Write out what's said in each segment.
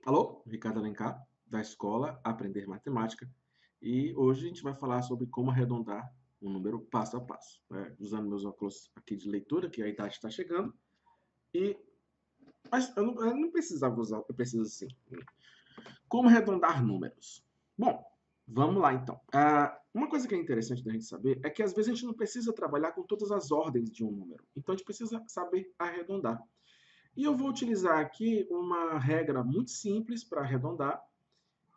Alô, Ricardo Alencar, da escola Aprender Matemática, e hoje a gente vai falar sobre como arredondar um número passo a passo, né? Usando meus óculos aqui de leitura, que a idade está chegando, e mas eu não precisava usar, eu preciso sim. Como arredondar números? Bom, vamos lá então. Uma coisa que é interessante da gente saber é que às vezes a gente não precisa trabalhar com todas as ordens de um número, então a gente precisa saber arredondar. E eu vou utilizar aqui uma regra muito simples para arredondar,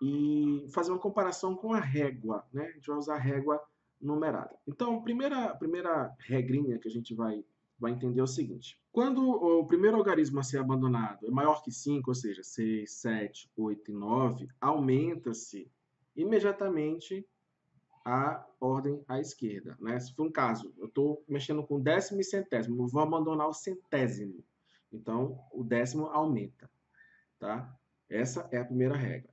e fazer uma comparação com a régua, né? A gente vai usar a régua numerada. Então, a primeira regrinha que a gente vai entender é o seguinte: quando o primeiro algarismo a ser abandonado é maior que 5, ou seja, 6, 7, 8 e 9, aumenta-se imediatamente a ordem à esquerda, né? Se for um caso, eu estou mexendo com décimo e centésimo, eu vou abandonar o centésimo. Então, o décimo aumenta, tá? Essa é a primeira regra.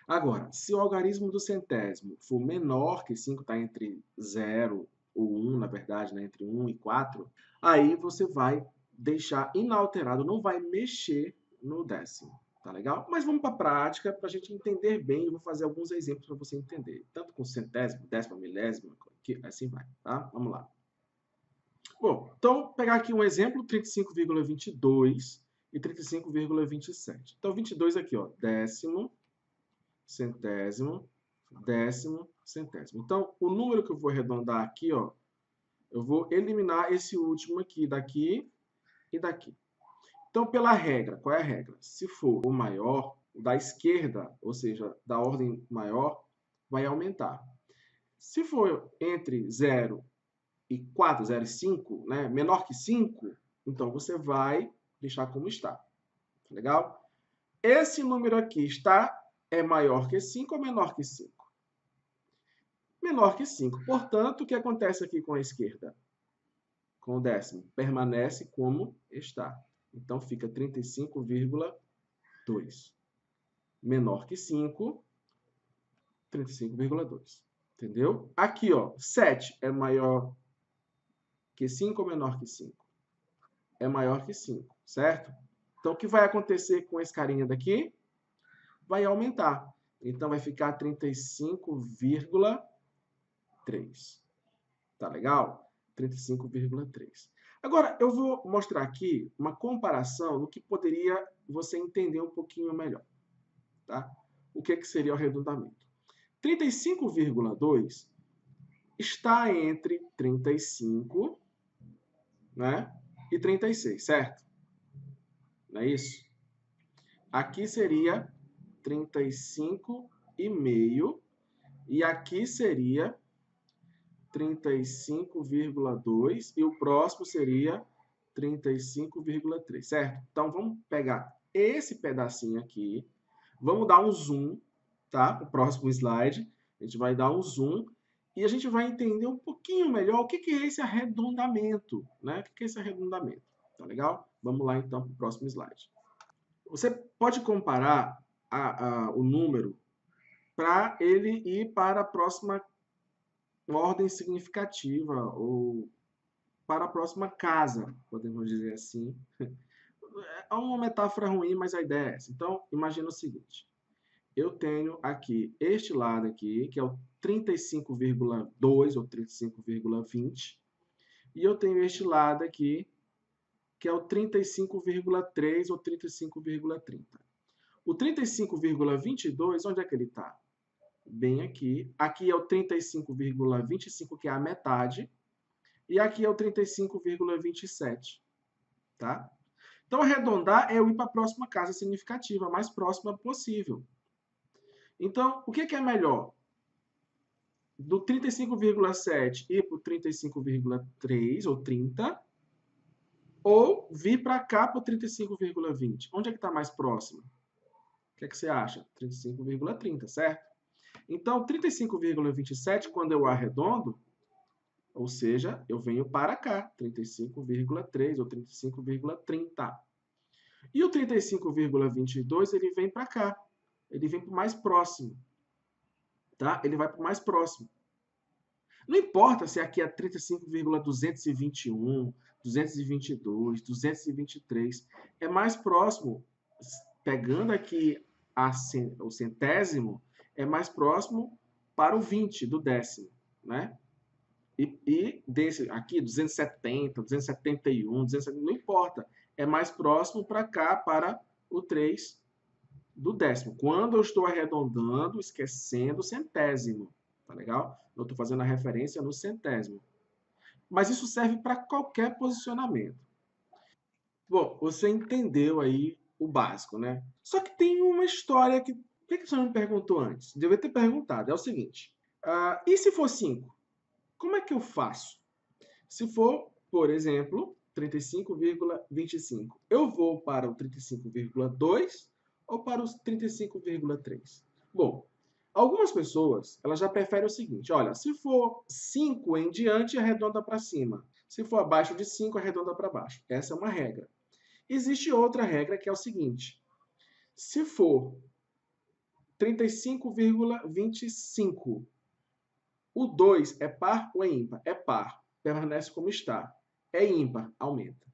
Agora, se o algarismo do centésimo for menor que 5, está entre 0 ou 1, na verdade, né, entre 1 e 4, aí você vai deixar inalterado, não vai mexer no décimo. Tá legal? Mas vamos para a prática, para a gente entender bem. Eu vou fazer alguns exemplos para você entender. Tanto com centésimo, décima, milésima, que assim vai. Tá? Vamos lá. Bom, então, pegar aqui um exemplo, 35,22 e 35,27. Então, 22 aqui, ó, décimo, centésimo, décimo, centésimo. Então, o número que eu vou arredondar aqui, ó, eu vou eliminar esse último aqui, daqui e daqui. Então, pela regra, qual é a regra? Se for o maior, o da esquerda, ou seja, da ordem maior, vai aumentar. Se for entre 0 e 4, 0 e 5, né, menor que 5, então você vai deixar como está. Legal? Esse número aqui é maior que 5 ou menor que 5? Menor que 5. Portanto, o que acontece aqui com a esquerda? Com o décimo? Permanece como está. Então, fica 35,2. Menor que 5, 35,2. Entendeu? Aqui, ó, 7 é maior que 5 ou menor que 5? É maior que 5, certo? Então, o que vai acontecer com esse carinha daqui? Vai aumentar. Então, vai ficar 35,3. Tá legal? 35,3. Agora, eu vou mostrar aqui uma comparação no que poderia você entender um pouquinho melhor. Tá? O que seria o arredondamento? 35,2 está entre 35, né, e 36, certo? Não é isso? Aqui seria 35,5 e aqui seria 35,2 e o próximo seria 35,3, certo? Então vamos pegar esse pedacinho aqui, vamos dar um zoom, tá? O próximo slide, a gente vai dar um zoom e a gente vai entender um pouquinho melhor o que é esse arredondamento, né? O que é esse arredondamento, tá legal? Vamos lá então para o próximo slide. Você pode comparar o número para ele ir para a próxima ordem significativa ou para a próxima casa, podemos dizer assim. É uma metáfora ruim, mas a ideia é essa. Então, imagina o seguinte: eu tenho aqui este lado aqui, que é o 35,2 ou 35,20, e eu tenho este lado aqui, que é o 35,3 ou 35,30. O 35,22, onde é que ele está? Bem aqui. Aqui é o 35,25, que é a metade, e aqui é o 35,27, tá? Então, arredondar é eu ir para a próxima casa significativa, a mais próxima possível. Então, o que é melhor? Do 35,7 ir para o 35,3 ou 30, ou vir para cá para o 35,20? Onde é que está mais próximo? O que é que você acha? 35,30, certo? Então, 35,27, quando eu arredondo, ou seja, eu venho para cá, 35,3 ou 35,30. E o 35,22 ele vem para cá, ele vem para o mais próximo, tá? Ele vai para o mais próximo. Não importa se aqui é 35,221, 222, 223, é mais próximo, pegando aqui o centésimo é mais próximo para o 20 do décimo, né? E desse aqui, 270, 271, 270, não importa. É mais próximo para cá, para o 3 do décimo. Quando eu estou arredondando, esquecendo o centésimo. Tá legal? Eu estou fazendo a referência no centésimo. Mas isso serve para qualquer posicionamento. Bom, você entendeu aí o básico, né? Só que tem uma história que... Por que você não me perguntou antes? Devia ter perguntado. É o seguinte. E se for 5? Como é que eu faço? Se for, por exemplo, 35,25, eu vou para o 35,2 ou para os 35,3? Bom, algumas pessoas elas já preferem o seguinte, olha, se for 5 em diante, arredonda para cima. Se for abaixo de 5, arredonda para baixo. Essa é uma regra. Existe outra regra que é o seguinte, se for 35,25, o 2 é par ou é ímpar? É par. Permanece como está. É ímpar, aumenta.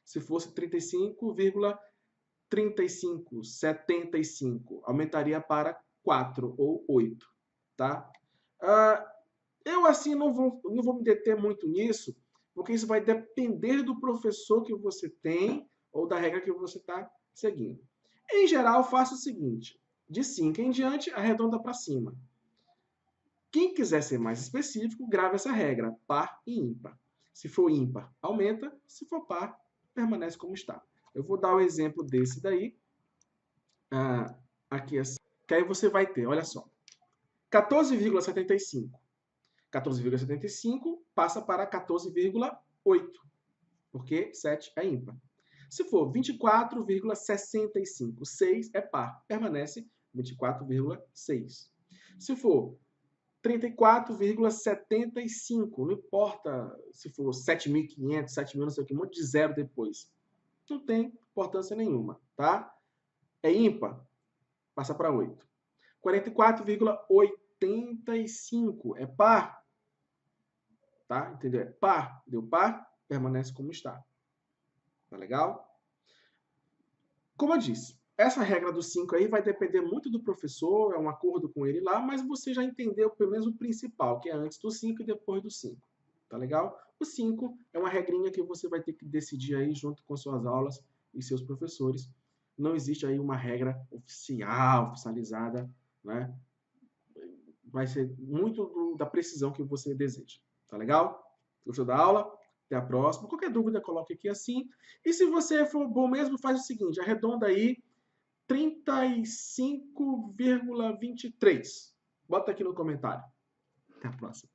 Se fosse 35,35, aumentaria para 4 ou 8. Tá? Eu assim não vou me deter muito nisso, porque isso vai depender do professor que você tem ou da regra que você está seguindo. Em geral, faça o seguinte, de 5 em diante, arredonda para cima. Quem quiser ser mais específico, grave essa regra, par e ímpar. Se for ímpar, aumenta. Se for par, permanece como está. Eu vou dar o exemplo desse daí. Aqui assim. Que aí você vai ter, olha só. 14,75. 14,75 passa para 14,8. Porque 7 é ímpar. Se for 24,65, 6 é par. Permanece 24,6. Se for 34,75, não importa se for 7.500, 7.000, não sei o que, um monte de zero depois. Não tem importância nenhuma, tá? É ímpar, passa para 8. 44,85 é par, tá? Entendeu? É par, deu par, permanece como está. Tá legal? Como eu disse, essa regra do 5 aí vai depender muito do professor, é um acordo com ele lá, mas você já entendeu pelo menos o principal, que é antes do 5 e depois do 5. Tá legal? O 5 é uma regrinha que você vai ter que decidir aí junto com suas aulas e seus professores. Não existe aí uma regra oficial, oficializada, né? Vai ser muito da precisão que você deseja. Tá legal? Gostou da aula? Até a próxima. Qualquer dúvida, coloque aqui assim. E se você for bom mesmo, faz o seguinte, arredonda aí 35,23. Bota aqui no comentário. Até a próxima.